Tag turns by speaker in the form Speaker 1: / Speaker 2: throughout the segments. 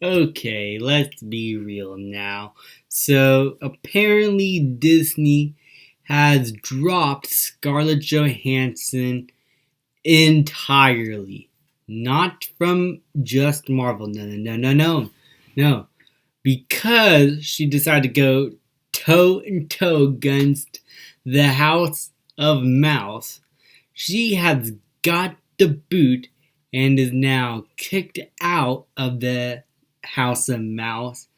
Speaker 1: Okay, let's be real now. So, apparently, Disney has dropped Scarlett Johansson entirely. Not from just Marvel. No, no, no, no, no. No. Because she decided to go toe and toe against the House of Mouse. She has got the boot and is now kicked out of the House of Mouse.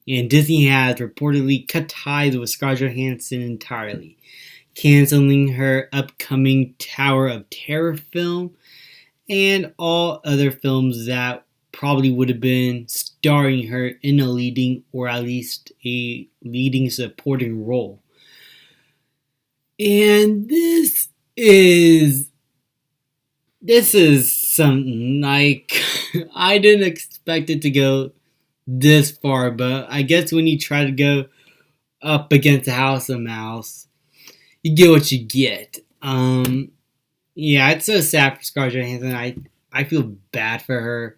Speaker 1: And Disney has reportedly cut ties with Scarlett Johansson entirely, canceling her upcoming Tower of Terror film and all other films that probably would have been starring her in a leading or at least a leading supporting role. And this is something like I didn't expect it to go this far, but I guess when you try to go up against the House of Mouse, you get what you get. Yeah, it's so sad for Scarlett Johansson. I feel bad for her.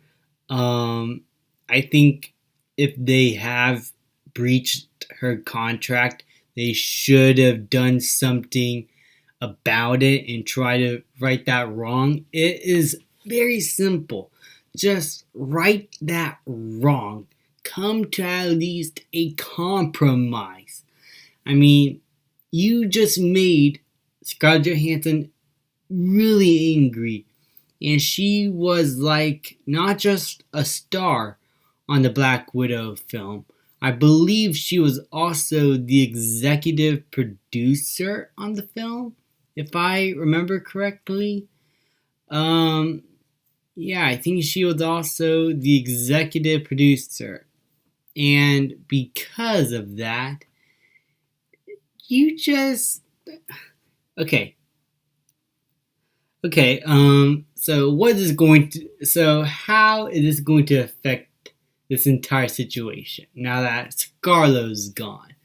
Speaker 1: I think if they have breached her contract, they should have done something about it and try to right that wrong. It is very simple. Just right that wrong. Come to at least a compromise. I mean, you just made Scarlett Johansson really angry. And she was like not just a star on the Black Widow film. I believe she was also the executive producer on the film, if I remember correctly. Yeah, I think she was also the executive producer. And because of that, you just okay. Okay, so how is this going to affect this entire situation now that Scarlett's gone?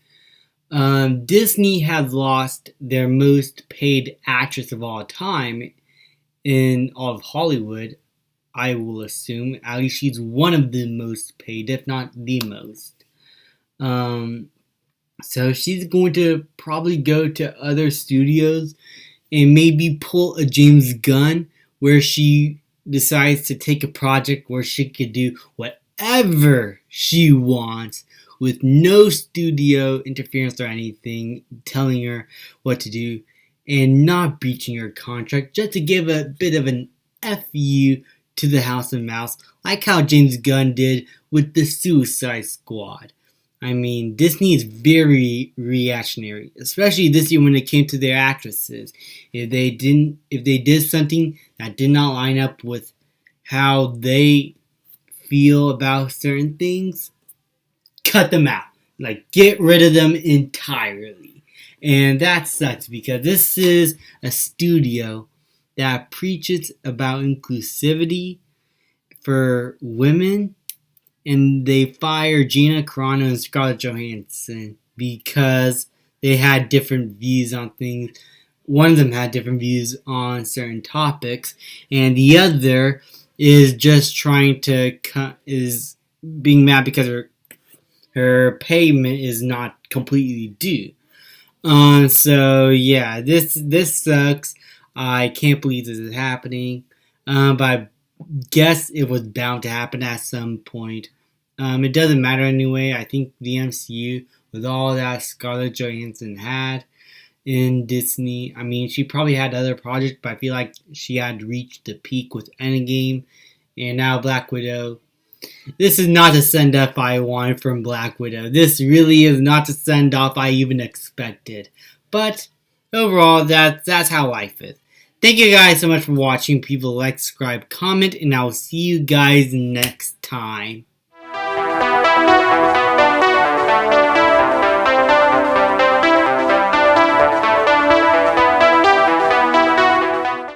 Speaker 1: Disney has lost their most paid actress of all time in all of Hollywood, I will assume. At least she's one of the most paid, if not the most. So she's going to probably go to other studios and maybe pull a James Gunn where she decides to take a project where she could do whatever she wants with no studio interference or anything telling her what to do and not breaching her contract, just to give a bit of an FU to the House of Mouse, like how James Gunn did with the Suicide Squad. I mean, Disney is very reactionary, especially this year when it came to their actresses. If they did something that did not line up with how they feel about certain things, cut them out. Like, get rid of them entirely. And that sucks because this is a studio that preaches about inclusivity for women, and they fired Gina Carano and Scarlett Johansson because they had different views on things. One of them had different views on certain topics, and the other is just is being mad because her payment is not completely due. So yeah, this sucks. I can't believe this is happening. But I guess it was bound to happen at some point. It doesn't matter anyway. I think the MCU, with all that Scarlett Johansson had in Disney, I mean, she probably had other projects, but I feel like she had reached the peak with Endgame, and now Black Widow. This is not the send-off I wanted from Black Widow. This really is not the send-off I even expected. But overall, that's how life is. Thank you guys so much for watching. People like, subscribe, comment, and I will see you guys next time.